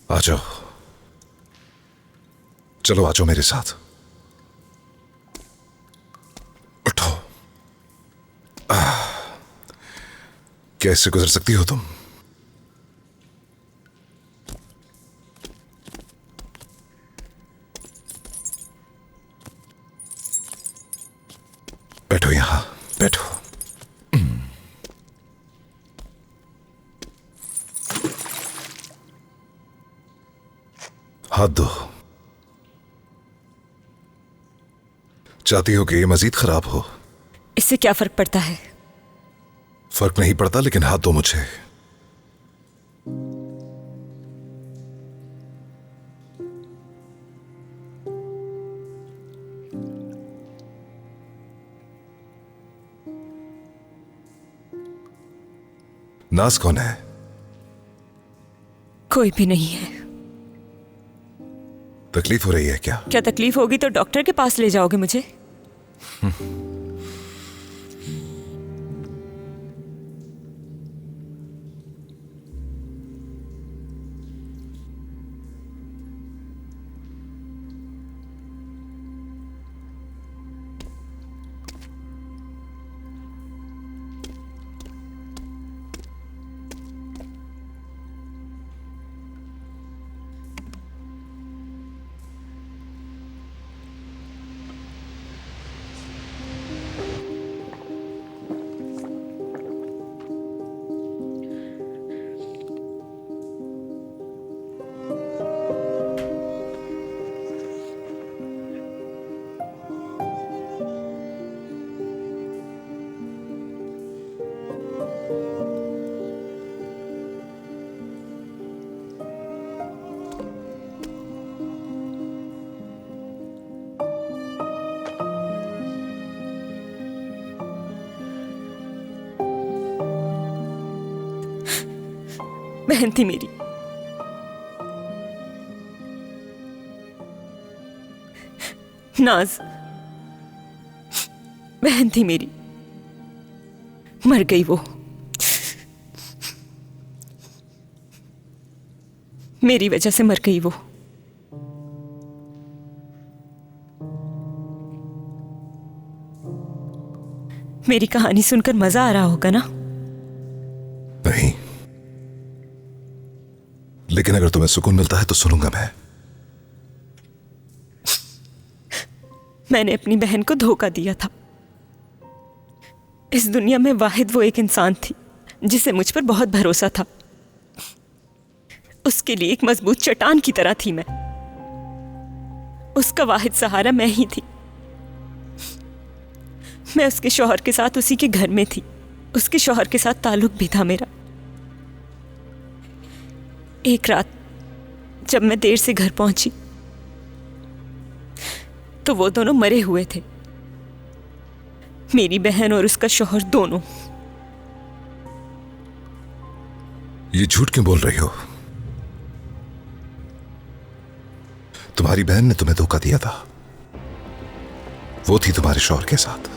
आ जाओ, चलो आ जाओ मेरे साथ। उठो। कैसे गुजर सकती हो तुम? बैठो यहां, बैठो। हाथ दो। चाहती हो कि ये मजीद खराब हो? इससे क्या फर्क पड़ता है? फर्क नहीं पड़ता, लेकिन हाथ दो मुझे। नाज कौन है? कोई भी नहीं है। तकलीफ हो रही है क्या? क्या तकलीफ होगी तो डॉक्टर के पास ले जाओगे मुझे? बहन थी मेरी। नाज बहन थी मेरी। मर गई वो। मेरी वजह से मर गई वो। मेरी कहानी सुनकर मजा आ रहा होगा ना? नहीं, लेकिन अगर तुम्हें सुकून मिलता है तो सुनूंगा मैं। मैंने अपनी बहन को धोखा दिया था। इस दुनिया में वाहिद वो एक इंसान थी जिसे मुझ पर बहुत भरोसा था। उसके लिए एक मजबूत चट्टान की तरह थी मैं। उसका वाहिद सहारा मैं ही थी। मैं उसके शौहर के साथ उसी के घर में थी। उसके शौहर के साथ ताल्लुक भी था मेरा। एक रात जब मैं देर से घर पहुंची तो वो दोनों मरे हुए थे, मेरी बहन और उसका शौहर दोनों। ये झूठ क्यों बोल रही हो? तुम्हारी बहन ने तुम्हें धोखा दिया था। वो थी तुम्हारे शौहर के साथ।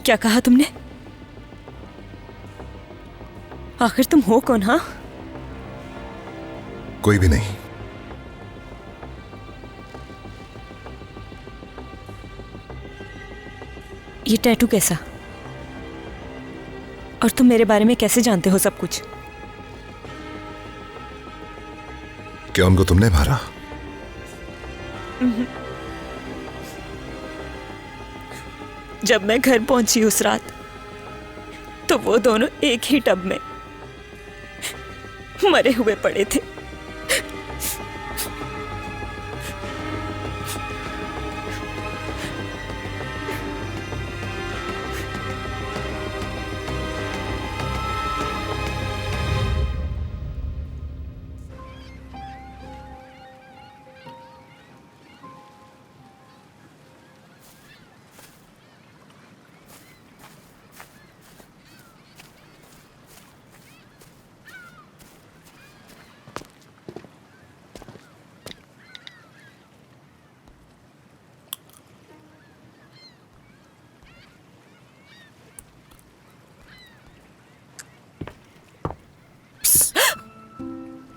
क्या कहा तुमने? आखिर तुम हो कौन? हाँ, कोई भी नहीं। ये टैटू कैसा? और तुम मेरे बारे में कैसे जानते हो सब कुछ? क्या उनको तुमने मारा? जब मैं घर पहुंची उस रात तो वो दोनों एक ही टब में मरे हुए पड़े थे।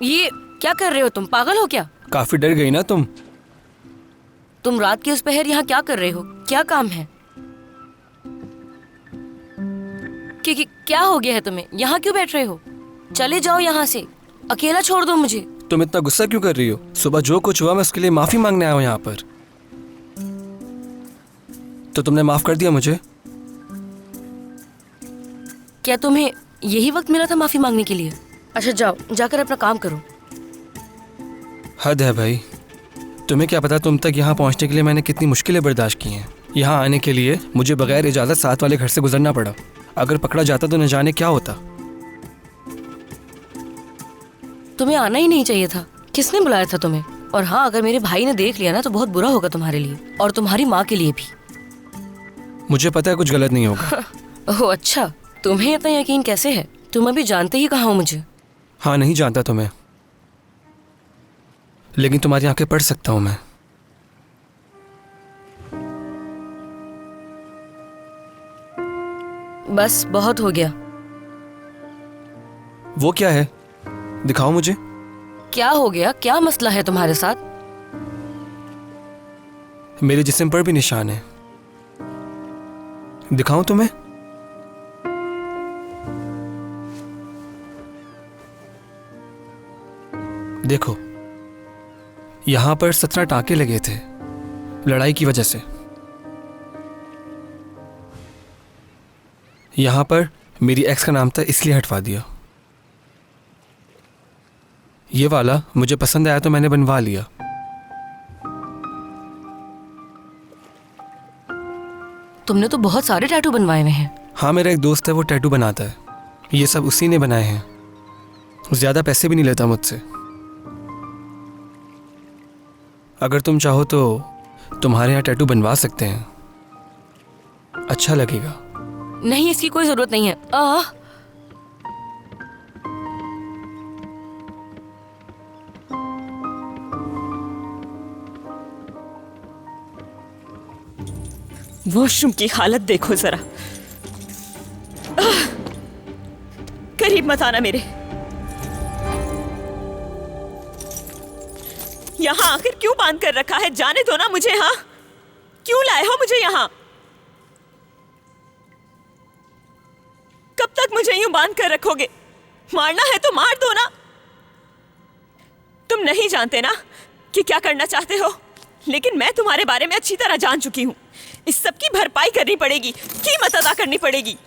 ये क्या कर रहे हो तुम? पागल हो क्या? काफी डर गई ना तुम? तुम रात के उस पहर यहाँ क्या कर रहे हो? क्या काम है? क्या हो गया है तुम्हें? यहाँ क्यों बैठ रहे हो? चले जाओ यहाँ से, अकेला छोड़ दो मुझे। तुम इतना गुस्सा क्यों कर रही हो? सुबह जो कुछ हुआ मैं उसके लिए माफी मांगने आया हूँ यहाँ पर। तो तुमने माफ कर दिया मुझे? क्या तुम्हें यही वक्त मिला था माफी मांगने के लिए? अच्छा जाओ, जाकर अपना काम करो। हद है भाई। तुम्हें क्या पता तुम तक यहाँ पहुँचने के लिए मैंने कितनी मुश्किलें बर्दाश्त की हैं। यहाँ आने के लिए मुझे बगैर इजाज़त साथ वाले घर से गुजरना पड़ा। अगर पकड़ा जाता तो न जाने क्या होता। तुम्हें आना ही नहीं चाहिए था। किसने बुलाया था तुम्हें? और हाँ, अगर मेरे भाई ने देख लिया ना तो बहुत बुरा होगा तुम्हारे लिए और तुम्हारी माँ के लिए भी। मुझे पता है कुछ गलत नहीं होगा। ओह अच्छा, तुम्हें इतना यकीन कैसे है? तुम अभी जानते ही कहाँ हो मुझे। हाँ, नहीं जानता तुम्हें, लेकिन तुम्हारी आंखें पढ़ सकता हूँ मैं। बस बहुत हो गया। वो क्या है? दिखाओ मुझे। क्या हो गया? क्या मसला है तुम्हारे साथ? मेरे जिस्म पर भी निशान है। दिखाऊं तुम्हें? देखो, यहां पर 17 टांके लगे थे लड़ाई की वजह से। यहां पर मेरी एक्स का नाम था इसलिए हटवा दिया। ये वाला मुझे पसंद आया तो मैंने बनवा लिया। तुमने तो बहुत सारे टैटू बनवाए हुए हैं। हाँ, मेरा एक दोस्त है, वो टैटू बनाता है। ये सब उसी ने बनाए हैं। ज्यादा पैसे भी नहीं लेता मुझसे। अगर तुम चाहो तो तुम्हारे यहाँ टैटू बनवा सकते हैं, अच्छा लगेगा। नहीं, इसकी कोई जरूरत नहीं है। वॉशरूम की हालत देखो जरा। करीब मत आना मेरे। यहाँ आखिर क्यों बांध कर रखा है? जाने दो ना मुझे। हाँ, क्यों लाए हो मुझे यहाँ? कब तक मुझे यूं बांध कर रखोगे? मारना है तो मार दो ना। तुम नहीं जानते ना कि क्या करना चाहते हो, लेकिन मैं तुम्हारे बारे में अच्छी तरह जान चुकी हूं। इस सब की भरपाई करनी पड़ेगी, कीमत अदा करनी पड़ेगी।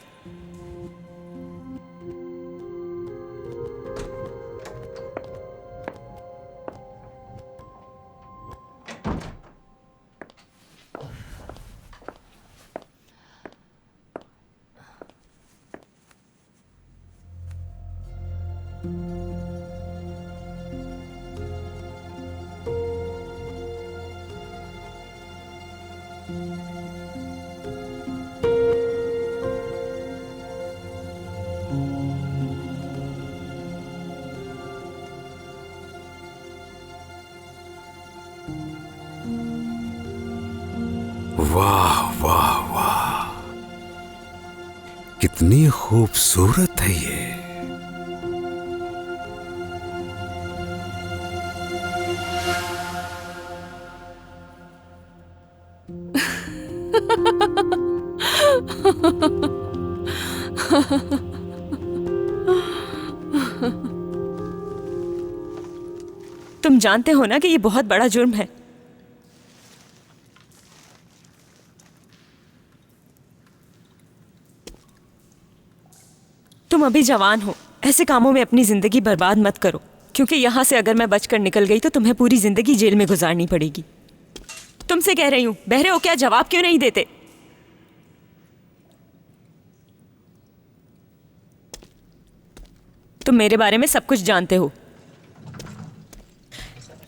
वाह वाह वाह, कितनी खूबसूरत है ये। तुम जानते हो ना कि ये बहुत बड़ा जुर्म है। तुम अभी जवान हो, ऐसे कामों में अपनी जिंदगी बर्बाद मत करो, क्योंकि यहां से अगर मैं बचकर निकल गई तो तुम्हें पूरी जिंदगी जेल में गुजारनी पड़ेगी। तुमसे कह रही हूं, बहरे हो क्या? जवाब क्यों नहीं देते? तुम मेरे बारे में सब कुछ जानते हो।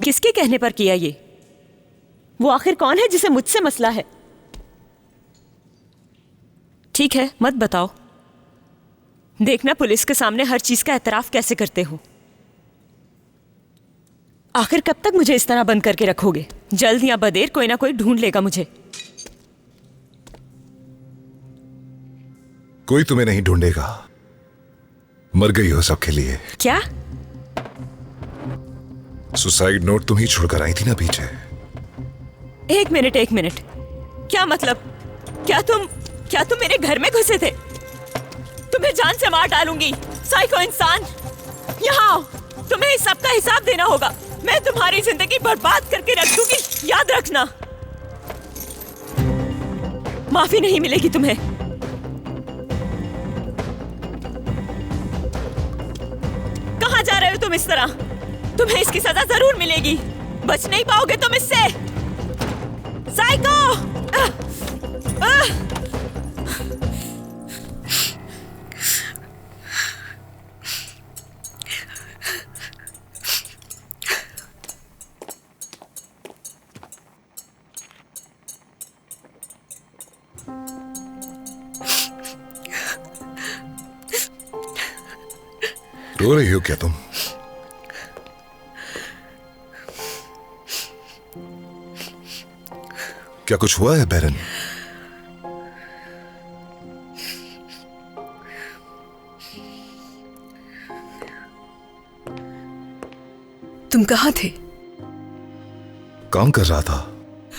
किसके कहने पर किया ये? वो आखिर कौन है जिसे मुझसे मसला है? ठीक है, मत बताओ। देखना पुलिस के सामने हर चीज का एतराफ कैसे करते हो। आखिर कब तक मुझे इस तरह बंद करके रखोगे? जल्द या बदेर कोई ना कोई ढूंढ लेगा मुझे। कोई तुम्हें नहीं ढूंढेगा, मर गई हो सबके लिए। क्या? सुसाइड नोट तुम ही छोड़कर आई थी ना पीछे। एक मिनट, क्या मतलब? क्या तुम मेरे घर में घुसे थे? तुम्हें जान से मार डालूंगी, साइको इंसान। यहाँ आओ, तुम्हें इस सब का हिसाब देना होगा। मैं तुम्हारी जिंदगी बर्बाद करके रख दूंगी, याद रखना। माफी नहीं मिलेगी तुम्हें। कहाँ जा रहे हो तुम इस तरह? तुम्हें इसकी सजा जरूर मिलेगी, बच नहीं पाओगे तुम इससे। साइको! रो रही हो क्या तुम? क्या कुछ हुआ है बैरन? तुम कहाँ थे? काम कर रहा था।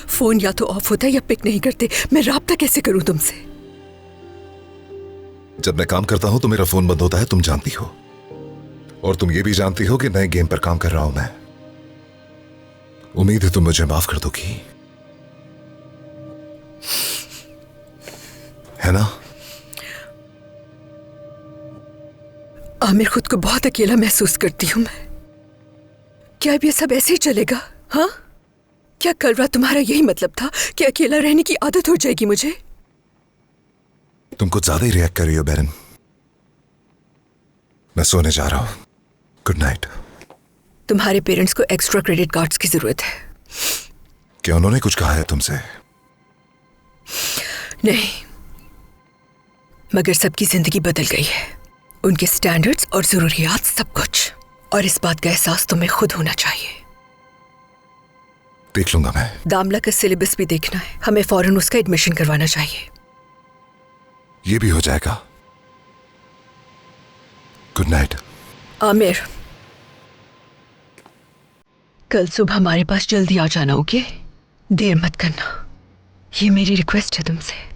फोन या तो ऑफ होता है या पिक नहीं करते। मैं राब्ता कैसे करूं तुमसे? जब मैं काम करता हूं तो मेरा फोन बंद होता है, तुम जानती हो। और तुम ये भी जानती हो कि नए गेम पर काम कर रहा हूं मैं। उम्मीद है तुम मुझे माफ कर दोगी, है ना? आमिर, खुद को बहुत अकेला महसूस करती हूं मैं। क्या अब ये सब ऐसे ही चलेगा? हाँ, क्या कल रात तुम्हारा यही मतलब था कि अकेला रहने की आदत हो जाएगी मुझे? तुम कुछ ज्यादा ही रिएक्ट कर रही हो बैरन। मैं सोने जा रहा हूं। Good night. तुम्हारे पेरेंट्स को एक्स्ट्रा क्रेडिट कार्ड्स की जरूरत है। क्या उन्होंने कुछ कहा है तुमसे? नहीं, मगर सबकी जिंदगी बदल गई है, उनके स्टैंडर्ड्स और जरूरियात, सब कुछ। और इस बात का एहसास तुम्हें खुद होना चाहिए। देख लूंगा मैं। दामला का सिलेबस भी देखना है, हमें फौरन उसका एडमिशन करवाना चाहिए। ये भी हो जाएगा। Good night. आमिर, कल सुबह हमारे पास जल्दी आ जाना, ओके? देर मत करना, ये मेरी रिक्वेस्ट है तुमसे।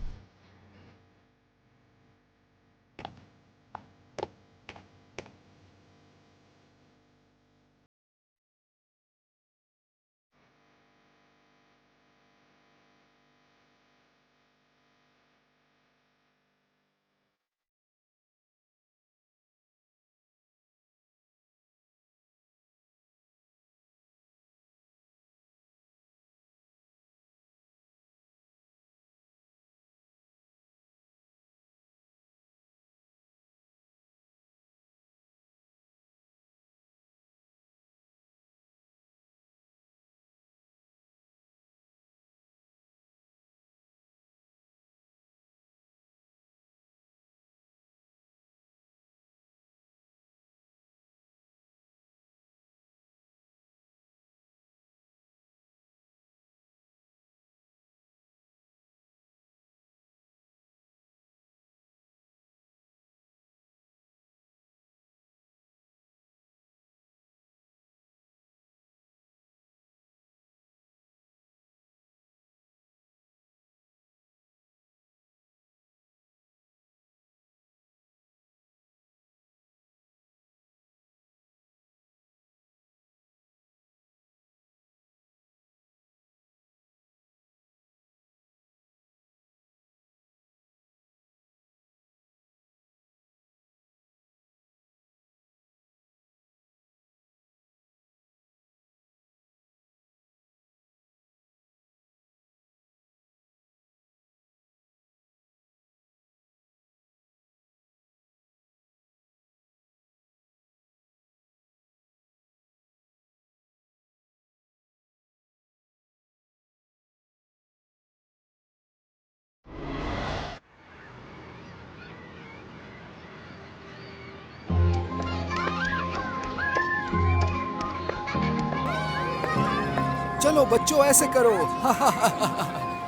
चलो बच्चों, ऐसे करो।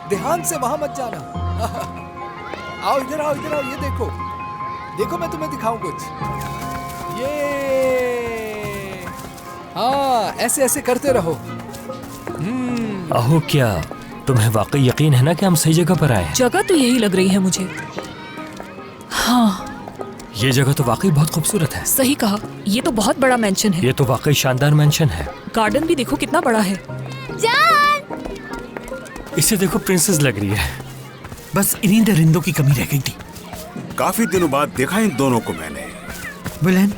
ध्यान से वहां मत जाना। आओ इधर आओ, इधर आओ, ये देखो, देखो मैं तुम्हें दिखाऊं कुछ। ये हाँ, ऐसे ऐसे करते रहो। अहो, क्या तुम्हें वाकई यकीन है ना कि हम सही जगह पर आए हैं? जगह तो यही लग रही है मुझे। हाँ, ये जगह तो वाकई बहुत खूबसूरत है। सही कहा, ये तो बहुत बड़ा मेंशन है। ये तो वाकई शानदार मेंशन है। गार्डन भी देखो कितना बड़ा है। इसे देखो, प्रिंसेस लग रही है। बस इन्हीं दरिंदों की कमी रह गई थी। काफी दिनों बाद देखा इन दोनों को मैंने। बुलंद,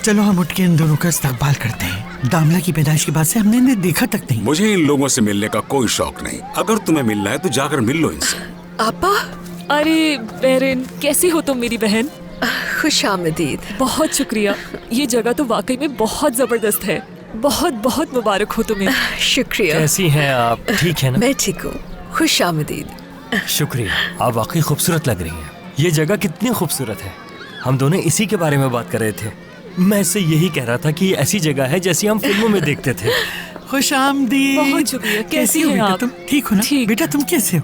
चलो हम उठ के इन दोनों का इस्तकबाल करते हैं। दामला की पैदाइश के बाद से हमने इन्हें देखा तक नहीं। मुझे इन लोगों से मिलने का कोई शौक नहीं। अगर तुम्हें मिलना है तो जाकर मिल लो इनसे। आपा, अरे बेरिन, कैसी हो तुम मेरी बहन? खुश आमदीद। बहुत शुक्रिया। ये जगह तो वाकई में बहुत जबरदस्त है। बहुत बहुत मुबारक हो तुम्हें। शुक्रिया। कैसी हैं आप? ठीक है ना? मैं ठीक हूँ। खुश आमदीद। शुक्रिया, आप वाकई खूबसूरत लग रही हैं। ये जगह कितनी खूबसूरत है। हम दोनों इसी के बारे में बात कर रहे थे। मैं इससे यही कह रहा था कि ये ऐसी जगह है जैसी हम फिल्मों में देखते थे। खुश आमदीद। बहुत शुक्रिया। कैसी हो हैं बेटा आप? तुम? ठीक हो ना? ठीक। बेटा तुम कैसे हो?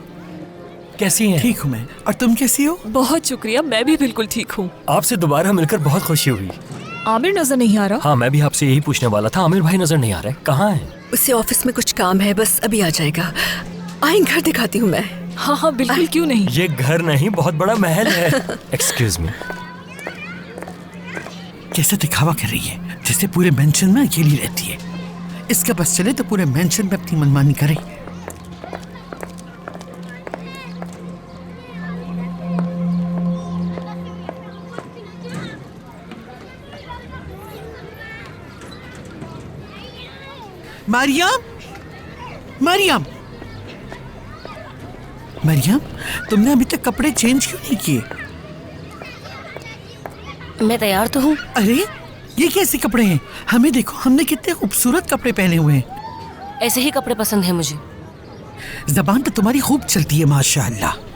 कैसी हैं? ठीक हूँ मैं। और तुम कैसी हो? बहुत शुक्रिया, मैं भी बिल्कुल ठीक हूँ। आपसे दोबारा मिलकर बहुत खुशी हुई। आमिर नजर नहीं आ रहा? हाँ, मैं भी आपसे यही पूछने वाला था। आमिर भाई नजर नहीं आ रहे, कहाँ हैं? उसे ऑफिस में कुछ काम है, बस अभी आ जाएगा। आई घर दिखाती हूँ मैं। हाँ हाँ बिल्कुल, क्यों नहीं। ये घर नहीं, बहुत बड़ा महल है। Excuse me. कैसा दिखावा कर रही है, जैसे पूरे मेंशन में अकेली रहती है। इसका बस चले तो पूरे मेंशन में अपनी मनमानी करे। मरियम, मरियम, मरियम, तुमने अभी तक कपड़े चेंज क्यों नहीं किए? मैं तैयार तो हूँ। अरे ये कैसे कपड़े हैं? हमें देखो, हमने कितने खूबसूरत कपड़े पहने हुए हैं। ऐसे ही कपड़े पसंद है मुझे। जबान तो तुम्हारी खूब चलती है माशाअल्लाह।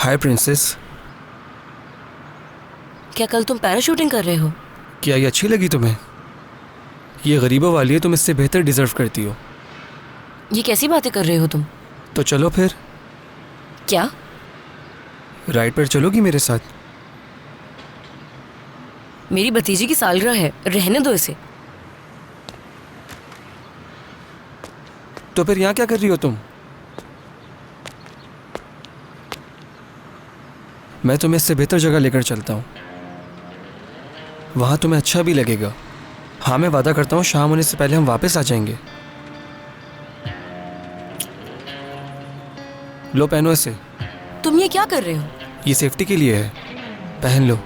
हाय प्रिंसेस। क्या कल तुम पैराशूटिंग कर रहे हो? क्या ये अच्छी लगी तुम्हें? ये गरीबों वाली है, तुम इससे बेहतर डिजर्व करती हो। ये कैसी बातें कर रहे हो तुम? तो चलो फिर। क्या? राइड पर चलोगी मेरे साथ? मेरी भतीजी की सालगिरह है, रहने दो इसे। तो फिर यहाँ क्या कर रही हो तुम? मैं तुम्हें इससे बेहतर जगह लेकर चलता हूँ, वहाँ तुम्हें अच्छा भी लगेगा। हाँ, मैं वादा करता हूँ शाम होने से पहले हम वापस आ जाएंगे। लो, पहनो इसे। तुम ये क्या कर रहे हो? ये सेफ्टी के लिए है, पहन लो।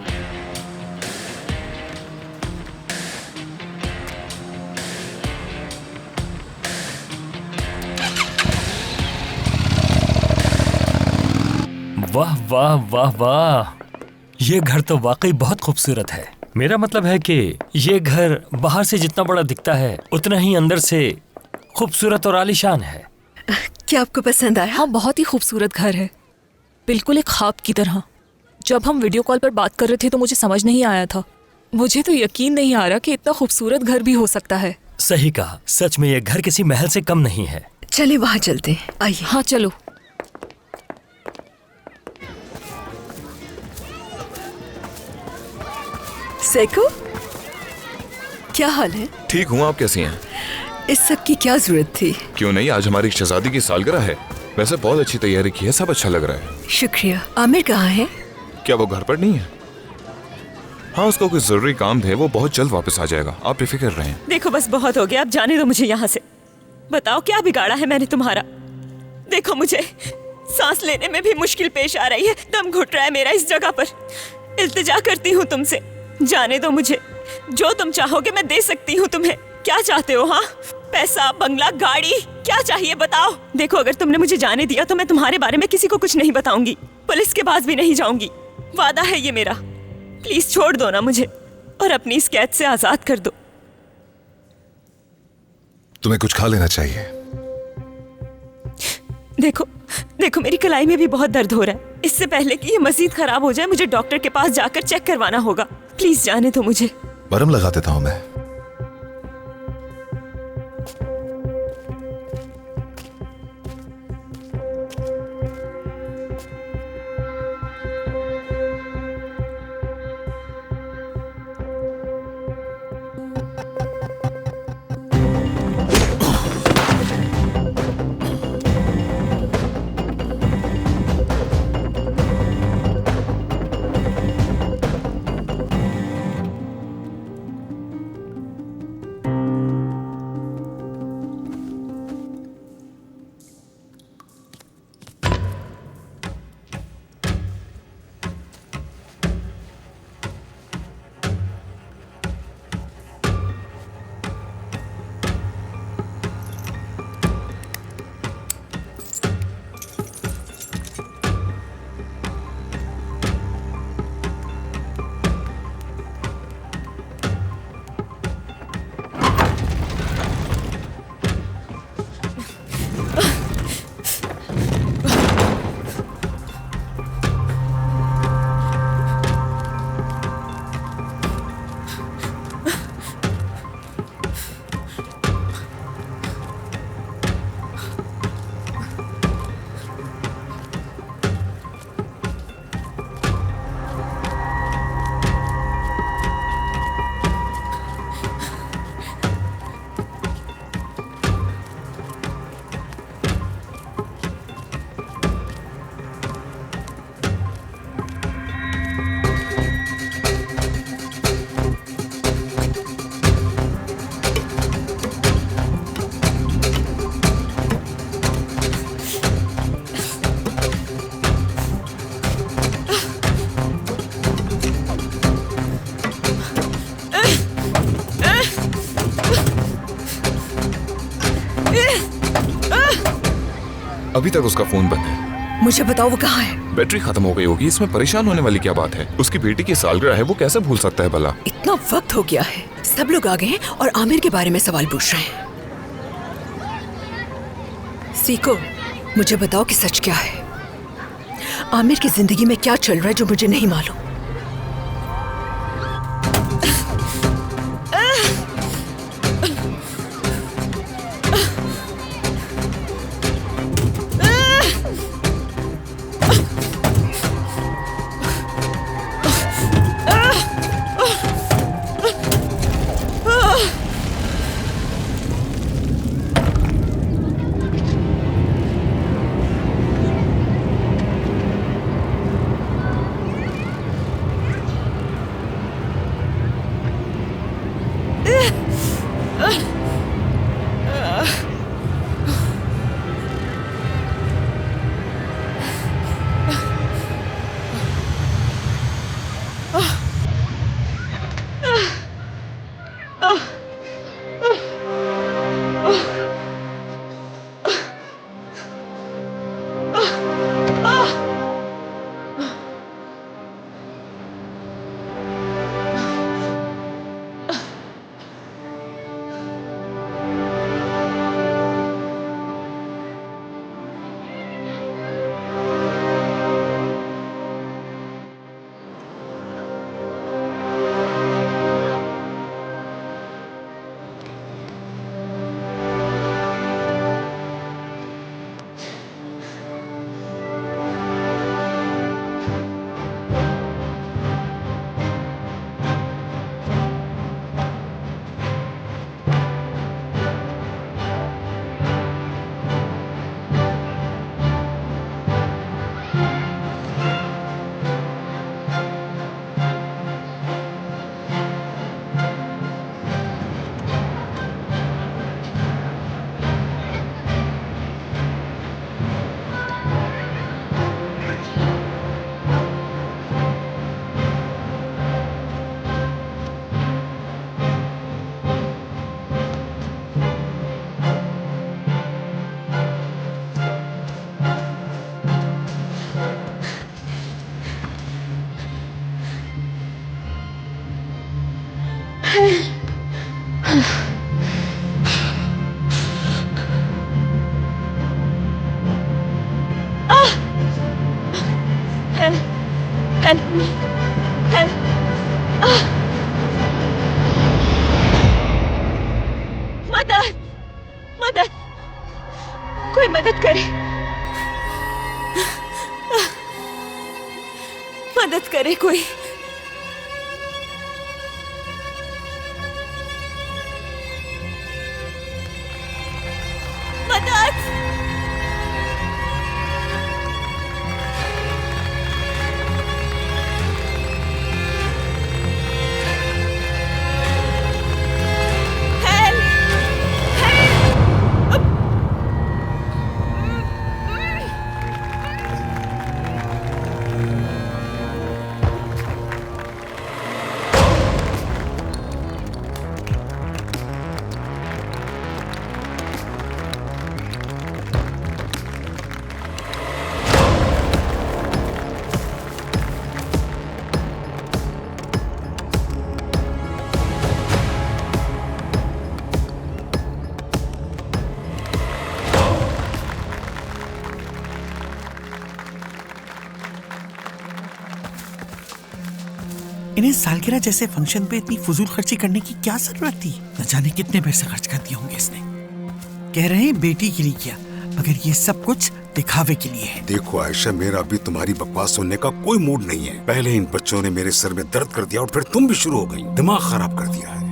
वाह वाह वाह वाह, ये घर तो वाकई बहुत खूबसूरत है। मेरा मतलब है कि ये घर बाहर से जितना बड़ा दिखता है उतना ही अंदर से खूबसूरत और आलीशान है। क्या आपको पसंद आया? हाँ, बहुत ही खूबसूरत घर है, बिल्कुल एक ख्वाब की तरह। जब हम वीडियो कॉल पर बात कर रहे थे तो मुझे समझ नहीं आया था। मुझे तो यकीन नहीं आ रहा कि इतना खूबसूरत घर भी हो सकता है। सही कहा, सच में ये घर किसी महल से कम नहीं है। चलिए वहाँ चलते हैं, आइए। हाँ चलो। सेको, क्या हाल है? ठीक हूँ, आप कैसी हैं? इस सब की क्या जरूरत थी? क्यों नहीं, आज हमारी शहजादी की सालगिरह है। वैसे बहुत अच्छी तैयारी की है, सब अच्छा लग रहा है। शुक्रिया। आमिर कहाँ है? क्या वो घर पर नहीं है? हाँ, उसको कोई जरूरी काम है, वो बहुत जल्द वापस आ जाएगा, आप बेफिक्र रहें। देखो बस बहुत हो गया, अब जाने दो मुझे यहाँ से। बताओ क्या बिगाड़ा है मैंने तुम्हारा? देखो मुझे सांस लेने में भी मुश्किल पेश आ रही है, दम घुट रहा है मेरा इस जगह पर। इल्तिजा करती हूँ तुमसे, जाने दो मुझे। जो तुम चाहोगे मैं दे सकती हूँ तुम्हें। क्या चाहते हो? हाँ, पैसा, बंगला, गाड़ी, क्या चाहिए बताओ। देखो, अगर तुमने मुझे जाने दिया तो मैं तुम्हारे बारे में किसी को कुछ नहीं बताऊंगी, पुलिस के पास भी नहीं जाऊंगी। वादा है ये मेरा। प्लीज छोड़ दो ना मुझे और अपनी इस कैद से आजाद कर दो। तुम्हें कुछ खा लेना चाहिए। देखो देखो, मेरी कलाई में भी बहुत दर्द हो रहा है। इससे पहले कि ये मजीद खराब हो जाए मुझे डॉक्टर के पास जाकर चेक करवाना होगा। प्लीज जाने दो मुझे। बरम लगा देता हूं मैं। अभी तक उसका फोन बंद है। मुझे बताओ वो कहाँ है? बैटरी खत्म हो गई होगी। इसमें परेशान होने वाली क्या बात है? उसकी बेटी की सालगिरह है, वो कैसे भूल सकता है भला? इतना वक्त हो गया है, सब लोग आ गए हैं और आमिर के बारे में सवाल पूछ रहे हैं। सीखो, मुझे बताओ कि सच क्या है। आमिर की जिंदगी में क्या चल रहा है जो मुझे नहीं मालूम? मदद, मदद, कोई मदद करे, मदद करे कोई। मदद। इन्हें सालगिरह जैसे फंक्शन पे इतनी फजूल खर्ची करने की क्या जरूरत थी? न जाने कितने पैसे खर्च कर दिए होंगे इसने। कह रहे हैं बेटी के लिए किया, मगर ये सब कुछ दिखावे के लिए है। देखो आयशा, मेरा अभी तुम्हारी बकवास सुनने का कोई मूड नहीं है। पहले इन बच्चों ने मेरे सर में दर्द कर दिया और फिर तुम भी शुरू हो गई। दिमाग खराब कर दिया है।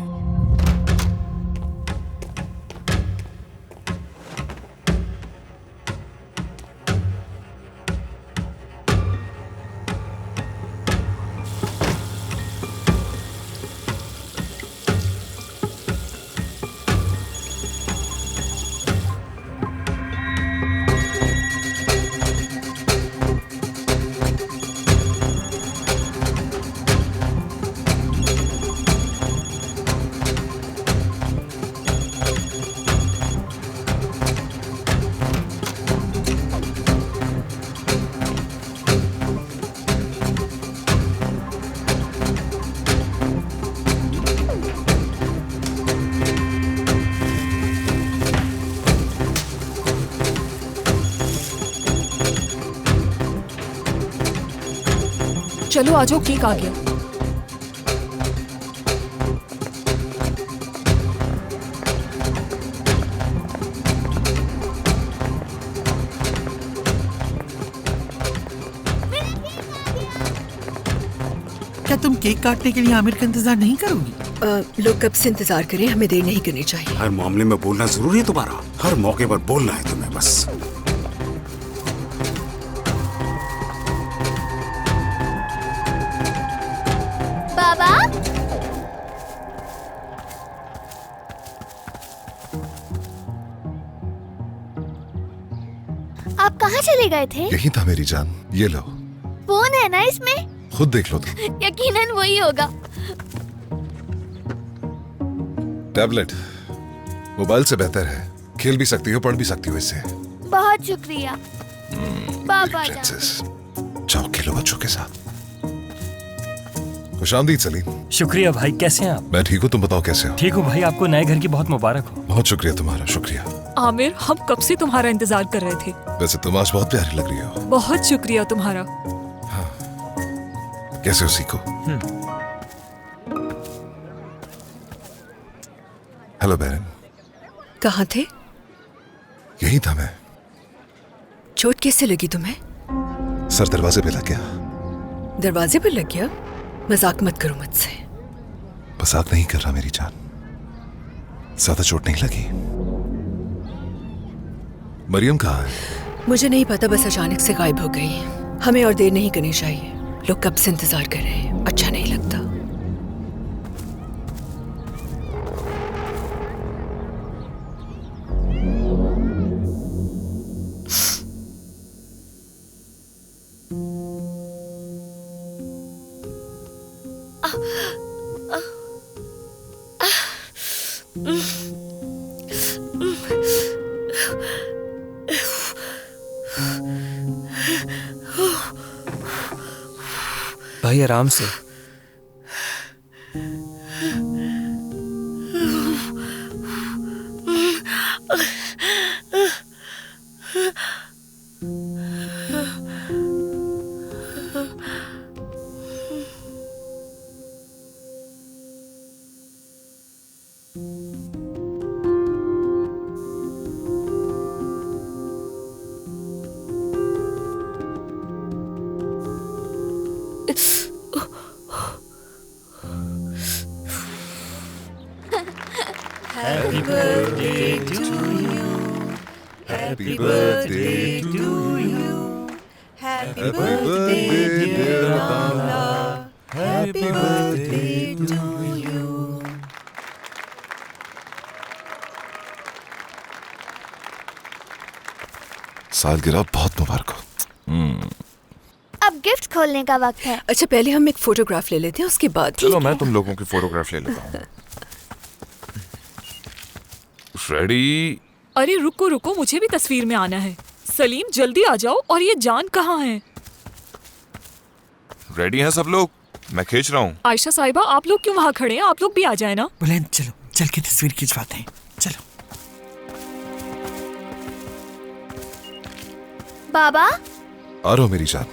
चलो आ जाओ, केक आ गया। क्या तुम केक काटने के लिए आमिर का इंतजार नहीं करोगी? लोग कब से इंतजार करें, हमें देर नहीं करनी चाहिए। हर मामले में बोलना जरूरी है तुम्हारा। हर मौके पर बोलना है तुम्हें बस। बाबा, आप कहाँ चले गए थे? यही था मेरी जान, ये लो। फोन है ना इसमें? खुद देख लो तुम। यकीनन वही होगा। टैबलेट मोबाइल से बेहतर है। खेल भी सकती हो, पढ़ भी सकती हो इससे। बहुत शुक्रिया बाबा। प्रिंसेस, जाओ खेलो बच्चों के साथ। खुशामदीद सलीम। शुक्रिया भाई, कैसे हैं आप? मैं ठीक हूँ, तुम बताओ कैसे हो? ठीक हूँ भाई, आपको नए घर की बहुत मुबारक हो। बहुत शुक्रिया तुम्हारा, शुक्रिया। आमिर, हम कब से तुम्हारा इंतजार कर रहे थे। वैसे तुम आज बहुत प्यारी लग रही हो। बहुत शुक्रिया तुम्हारा। कैसे हो सीको? हेलो बहन। कहाँ थे? यही था मैं। चोट कैसे लगी तुम्हें? सर दरवाजे पे लग गया। दरवाजे पर लग गया? मजाक मत करो मुझसे। मजाक नहीं कर रहा मेरी जान, ज्यादा चोट नहीं लगी। मरियम कहाँ है? मुझे नहीं पता, बस अचानक से गायब हो गई। हमें और देर नहीं करनी चाहिए। लोग कब से इंतजार कर रहे हैं, अच्छा नहीं लगता। भाई आराम से। Happy birthday to you. Happy birthday to you. Happy birthday dear Bangla. Happy birthday to you. सालगिरह बहुत मुबारक हो। अब गिफ्ट खोलने का वक्त है। अच्छा पहले हम एक फोटोग्राफ ले लेते हैं, उसके बाद। चलो मैं तुम लोगों की फोटोग्राफ ले लेता हूँ। रेडी? अरे रुको रुको, मुझे भी तस्वीर में आना है। सलीम जल्दी आ जाओ। और ये जान कहाँ है? रेडी हैं सब लोग? मैं खींच रहा हूँ। आयशा साहिबा आप लोग क्यों वहाँ खड़े हैं? आप लोग भी आ जाए ना। बुलंद चलो चल के तस्वीर खिंचवाते हैं, चलो। बाबा आ रहो मेरी जान।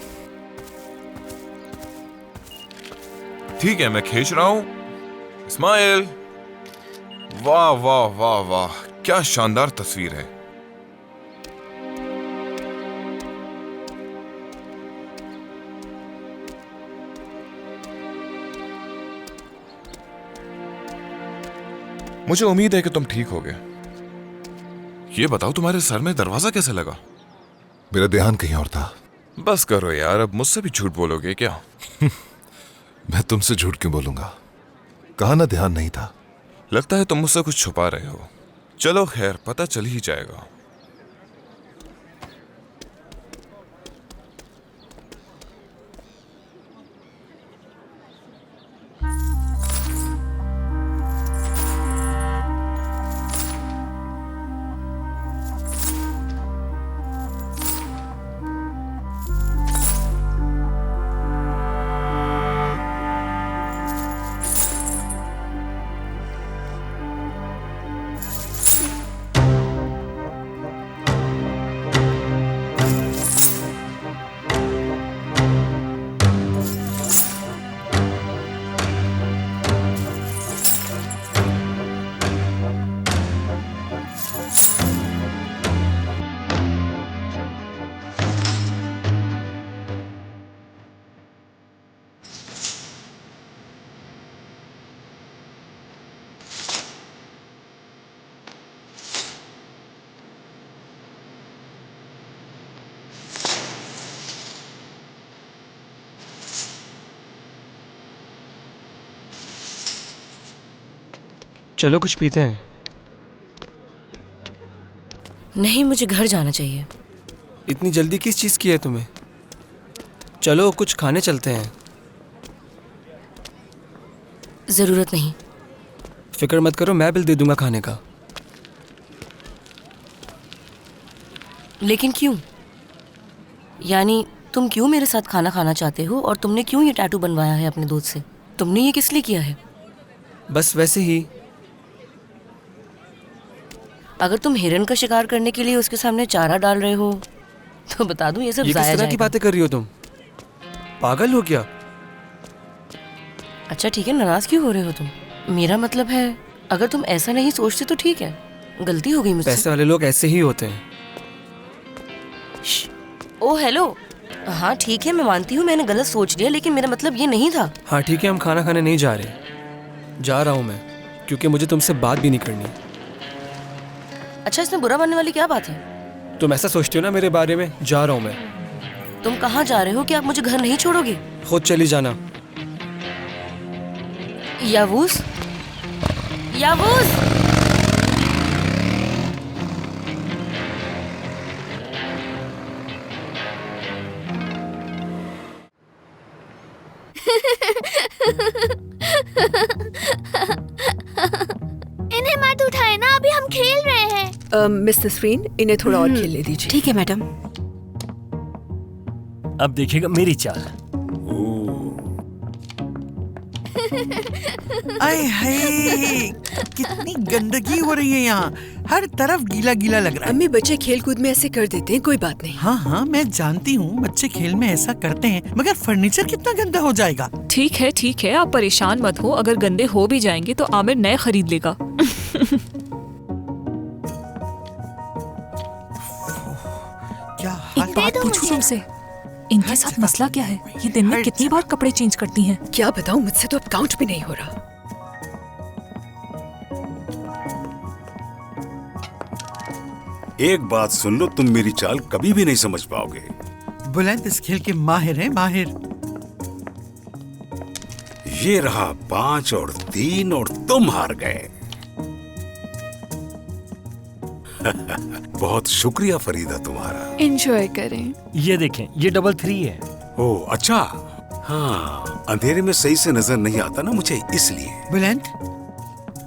ठीक है मैं खींच रहा हूँ। स्माइल। वाह वाह वाह वाह, क्या शानदार तस्वीर है। मुझे उम्मीद है कि तुम ठीक होगे। ये बताओ तुम्हारे सर में दरवाजा कैसे लगा? मेरा ध्यान कहीं और था। बस करो यार, अब मुझसे भी झूठ बोलोगे क्या? मैं तुमसे झूठ क्यों बोलूंगा? कहा ना ध्यान नहीं था। लगता है तुम मुझसे कुछ छुपा रहे हो। चलो खैर, पता चल ही जाएगा। चलो कुछ पीते हैं। नहीं, मुझे घर जाना चाहिए। इतनी जल्दी किस चीज़ की है तुम्हें? चलो कुछ खाने चलते हैं। जरूरत नहीं। फिक्र मत करो, मैं बिल दे दूंगा खाने का। लेकिन क्यों? यानी तुम क्यों मेरे साथ खाना खाना चाहते हो? और तुमने क्यों ये टैटू बनवाया है अपने दोस्त से? तुमने ये किस लिए किया है? बस वैसे ही। अगर तुम हिरन का शिकार करने के लिए उसके सामने चारा डाल रहे हो तो बता दूं ये सब ये किस जाया तरह की जाएगा। बातें कर रही हो तुम? पागल हो क्या? अच्छा ठीक है, नाराज क्यों हो रहे हो तुम? मेरा मतलब है अगर तुम ऐसा नहीं सोचते तो ठीक है, गलती हो गई मुझसे। पैसे वाले लोग ऐसे ही होते हैं। ओ हेलो। हाँ ठीक है, मैं मानती हूँ मैंने गलत सोच लिया, लेकिन मेरा मतलब ये नहीं था। हाँ ठीक है, हम खाना खाने नहीं जा रहे। जा रहा हूँ मैं, क्योंकि मुझे तुमसे बात भी नहीं करनी। अच्छा इसमें बुरा मानने वाली क्या बात है? तुम ऐसा सोचती हो ना मेरे बारे में। जा रहा हूँ मैं। तुम कहाँ जा रहे हो? कि आप मुझे घर नहीं छोड़ोगे? खुद चली जाना। यावूस, यावूस। इन्हें मत उठाए ना, अभी हम खेल रहे हैं। मिस नसरीन, इन्हें थोड़ा और खेलने दीजिए। ठीक है मैडम। अब देखिएगा मेरी चाल। आए हाय, कितनी गंदगी हो रही है यहाँ। हर तरफ गीला गीला लग रहा है। अम्मी बच्चे खेल कूद में ऐसे कर देते हैं, कोई बात नहीं। हाँ हाँ मैं जानती हूँ, बच्चे खेल में ऐसा करते हैं, मगर फर्नीचर कितना गंदा हो जाएगा। ठीक है, आप परेशान मत हो। अगर गंदे हो भी जाएंगे तो आमिर नए खरीद लेगा। क्या हाल? एक बात पूछूं तुमसे? इनके साथ मसला क्या है? ये दिन में कितनी बार कपड़े चेंज करती हैं? क्या बताऊं, मुझसे तो अब काउंट भी नहीं हो रहा। एक बात सुन लो, तुम मेरी चाल कभी भी नहीं समझ पाओगे। बुलंद इस खेल के माहिर हैं, माहिर। ये रहा 5 और 3 और तुम हार गए। बहुत शुक्रिया फरीदा तुम्हारा। एंजॉय करें। ये देखें, ये डबल 3 है। ओह अच्छा, हाँ अंधेरे में सही से नजर नहीं आता ना मुझे, इसलिए। बुलंद,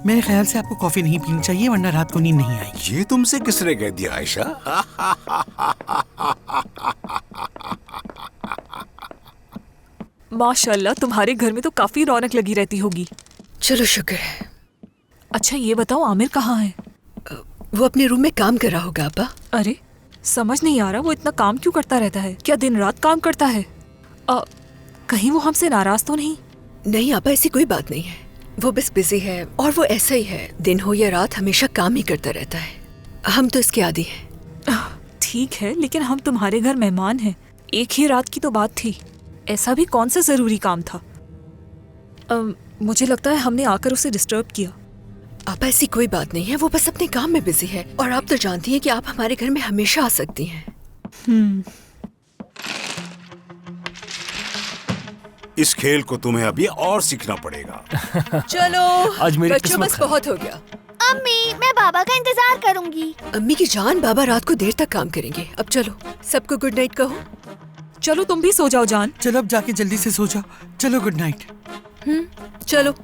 मेरे ख्याल से आपको कॉफी नहीं पीनी चाहिए, वरना रात को नींद नहीं आएगी। ये तुमसे किसने कह दिया आयशा? माशाल्लाह, तुम्हारे घर में तो काफी रौनक लगी रहती होगी। चलो शुक्र है। अच्छा ये बताओ, आमिर कहाँ है? वो अपने रूम में काम कर रहा होगा अब्बा। अरे समझ नहीं आ रहा, वो इतना काम क्यों करता रहता है? क्या दिन रात काम करता है? कहीं वो हमसे नाराज तो नहीं? नहीं अब्बा, ऐसी कोई बात नहीं है। वो बस बिजी है, और वो ऐसा ही है, दिन हो या रात हमेशा काम ही करता रहता है। हम तो इसके आदी हैं। ठीक है, लेकिन हम तुम्हारे घर मेहमान हैं। एक ही रात की तो बात थी, ऐसा भी कौन सा जरूरी काम था? मुझे लगता है हमने आकर उसे डिस्टर्ब किया। आप ऐसी कोई बात नहीं है, वो बस अपने काम में बिजी है, और आप तो जानती हैं कि आप हमारे घर में हमेशा आ सकती हैं। इस खेल को तुम्हें अभी और सीखना पड़ेगा। चलो आज मेरी बच्चों, किस्मत बस बहुत हो गया। अम्मी, मैं बाबा का इंतजार करूंगी। अम्मी की जान, बाबा रात को देर तक काम करेंगे। अब चलो, सबको गुड नाइट कहो। चलो तुम भी सो जाओ जान। चलो अब जाके जल्दी से सो जाओ। चलो गुड नाइट। चलो।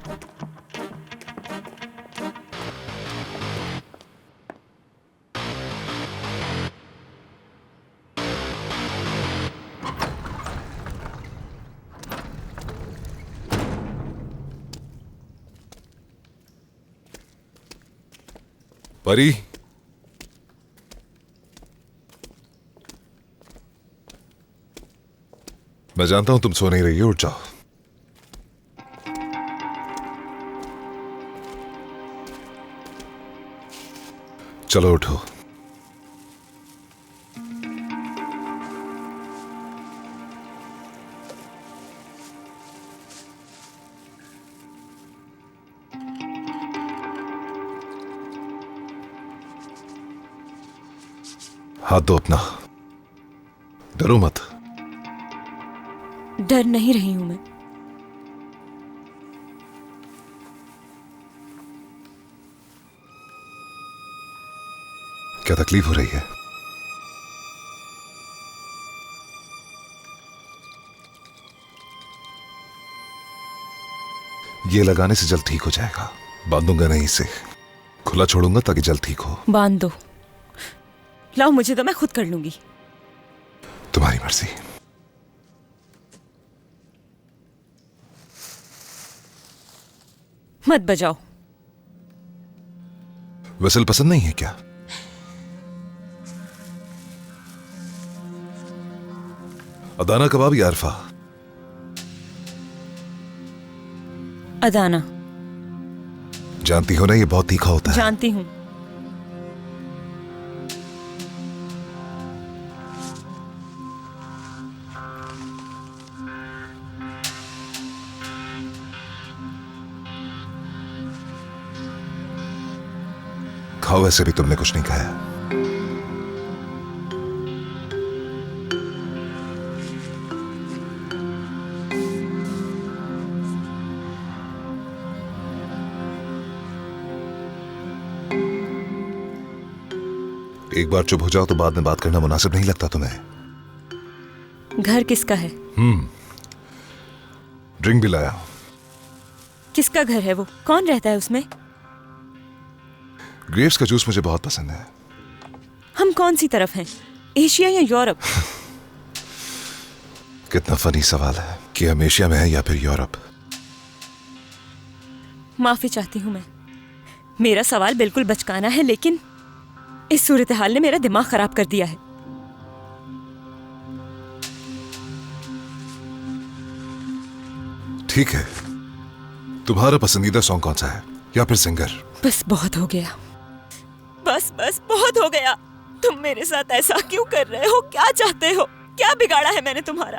परी, मैं जानता हूं तुम सो नहीं रही हो, उठ जाओ। चलो उठो। हाथ दो अपना, डरो मत। डर नहीं रही हूं मैं। क्या तकलीफ हो रही है? ये लगाने से जल्द ठीक हो जाएगा। बांधूंगा नहीं इसे, खुला छोड़ूंगा ताकि जल्द ठीक हो। बांध दो। लाओ मुझे तो, मैं खुद कर लूंगी। तुम्हारी मर्जी। मत बजाओ। वसल पसंद नहीं है क्या? अदाना कबाब या अरफा? अदाना। जानती हो ना, ये बहुत तीखा होता है। जानती हूं। खाओ, वैसे भी तुमने कुछ नहीं खाया। एक बार चुप हो जाओ तो बाद में बात करना मुनासिब नहीं लगता तुम्हें? घर किसका है? ड्रिंक भी लाया। किसका घर है वो? कौन रहता है उसमें? ग्रेप्स का जूस मुझे बहुत पसंद है। हम कौन सी तरफ हैं, एशिया या यूरोप? कितना फनी सवाल है कि हम एशिया में हैं या फिर यूरोप। माफी चाहती हूं मैं, मेरा सवाल बिल्कुल बचकाना है, लेकिन इस सूरत हाल ने मेरा दिमाग खराब कर दिया है। ठीक है, तुम्हारा पसंदीदा सॉन्ग कौन सा है, या फिर सिंगर? बस बहुत हो गया, बस बस बहुत हो गया। तुम मेरे साथ ऐसा क्यों कर रहे हो? क्या चाहते हो? क्या बिगाड़ा है मैंने तुम्हारा?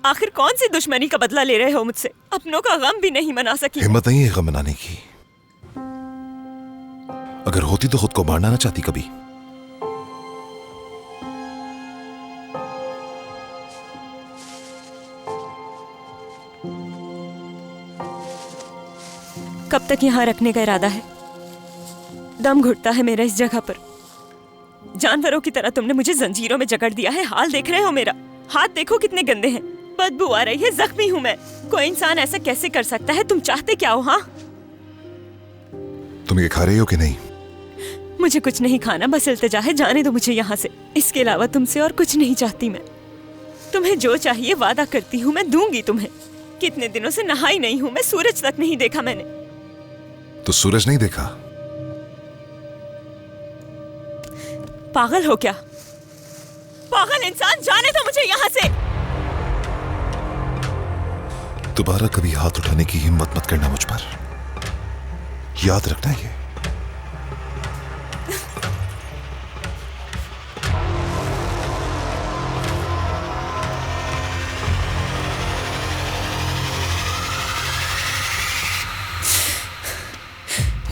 आखिर कौन सी दुश्मनी का बदला ले रहे हो मुझसे? अपनों का गम भी नहीं मना सकी। हिम्मत नहीं है गम मनाने की। अगर होती तो खुद को मारना ना चाहती कभी। कब तक यहाँ रखने का इरादा है? दम घुटता है मेरा इस जगह पर। जानवरों की तरह तुमने मुझे जंजीरों में जकड़ दिया है। हाल देख रहे हो मेरा? हाथ देखो कितने गंदे हैं, बदबू आ रही है, जख्मी हूँ मैं। कोई इंसान ऐसा कैसे कर सकता है? तुम चाहते क्या हो? हाँ, तुम ये खा रही हो कि नहीं? मुझे कुछ नहीं खाना, बस इल्तिजा है, जाने दो मुझे यहाँ से। इसके अलावा तुमसे और कुछ नहीं चाहती मैं। तुम्हें जो चाहिए वादा करती हूँ मैं दूंगी तुम्हें। कितने दिनों से नहाई नहीं हूँ मैं, सूरज तक नहीं देखा मैंने। तो सूरज नहीं देखा? पागल हो क्या? पागल इंसान, जाने दो मुझे यहाँ से। दोबारा कभी हाथ उठाने की हिम्मत मत करना मुझ पर, याद रखना ये।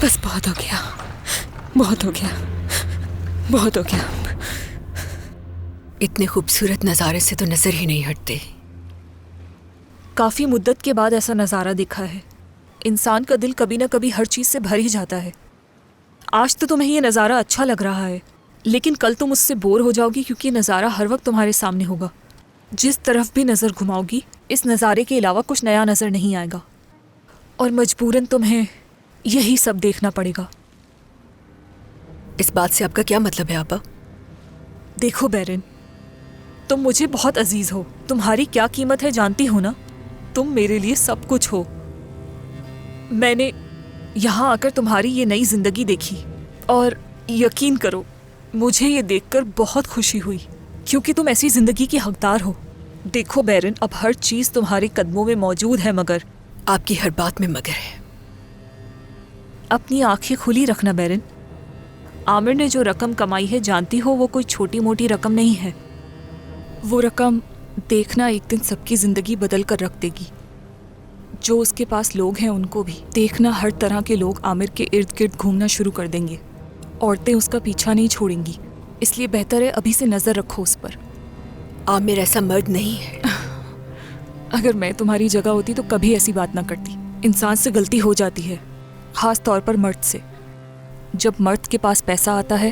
बस बहुत हो गया, बहुत हो गया, बहुत हो गया। इतने खूबसूरत नजारे से तो नजर ही नहीं हटते। काफी मुद्दत के बाद ऐसा नज़ारा दिखा है। इंसान का दिल कभी ना कभी हर चीज़ से भर ही जाता है। आज तो तुम्हें ये नज़ारा अच्छा लग रहा है, लेकिन कल तुम उससे बोर हो जाओगी क्योंकि ये नज़ारा हर वक्त तुम्हारे सामने होगा। जिस तरफ भी नज़र घुमाओगी इस नज़ारे के अलावा कुछ नया नज़र नहीं आएगा, और मजबूरन तुम्हें यही सब देखना पड़ेगा। इस बात से आपका क्या मतलब है आपा? देखो बैरन, तुम मुझे बहुत अजीज हो। तुम्हारी क्या कीमत है जानती हो ना? तुम मेरे लिए सब कुछ हो। मैंने यहाँ आकर तुम्हारी ये नई जिंदगी देखी, और यकीन करो मुझे ये देखकर बहुत खुशी हुई, क्योंकि तुम ऐसी जिंदगी की हकदार हो। देखो बैरन, अब हर चीज तुम्हारे कदमों में मौजूद है, मगर आपकी हर बात में मगर है। अपनी आंखें खुली रखना बैरन। आमिर ने जो रकम कमाई है जानती हो, वो कोई छोटी मोटी रकम नहीं है। वो रकम देखना एक दिन सबकी जिंदगी बदल कर रख देगी। जो उसके पास लोग हैं उनको भी देखना, हर तरह के लोग आमिर के इर्द गिर्द घूमना शुरू कर देंगे। औरतें उसका पीछा नहीं छोड़ेंगी, इसलिए बेहतर है अभी से नजर रखो उस पर। आमिर ऐसा मर्द नहीं है। अगर मैं तुम्हारी जगह होती तो कभी ऐसी बात ना करती। इंसान से गलती हो जाती है, खास तौर पर मर्द से। जब मर्द के पास पैसा आता है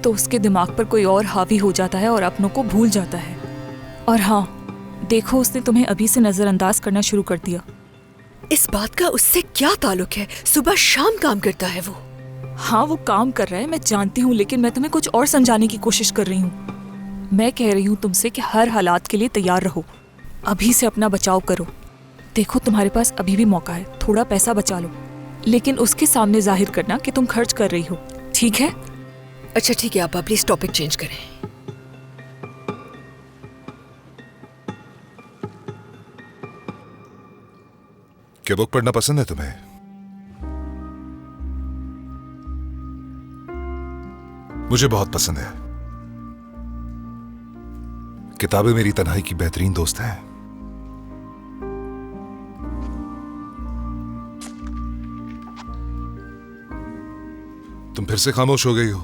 तो उसके दिमाग पर कोई और हावी हो जाता है और अपनों को भूल जाता है। और हाँ, देखो उसने तुम्हें अभी से नजरअंदाज करना शुरू कर दिया। इस बात का उससे क्या ताल्लुक है? सुबह शाम काम करता है वो। हाँ, वो काम कर रहा है, मैं जानती हूँ, लेकिन मैं तुम्हें कुछ और समझाने की कोशिश कर रही हूँ। मैं कह रही हूँ तुमसे कि हर हालात के लिए तैयार रहो। अभी से अपना बचाव करो। देखो तुम्हारे पास अभी भी मौका है, थोड़ा पैसा बचा लो, लेकिन उसके सामने जाहिर करना कि तुम खर्च कर रही हो, ठीक है? अच्छा ठीक है, आप प्लीज टॉपिक चेंज करें। क्या बुक पढ़ना पसंद है तुम्हें? मुझे बहुत पसंद है। किताबें मेरी तन्हाई की बेहतरीन दोस्त है। तुम फिर से खामोश हो गई हो।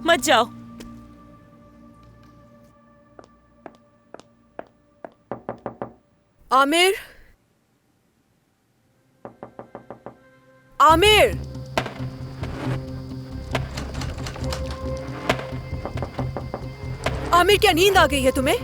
मत जाओ। आमिर, आमिर, आमिर, क्या नींद आ गई है तुम्हें?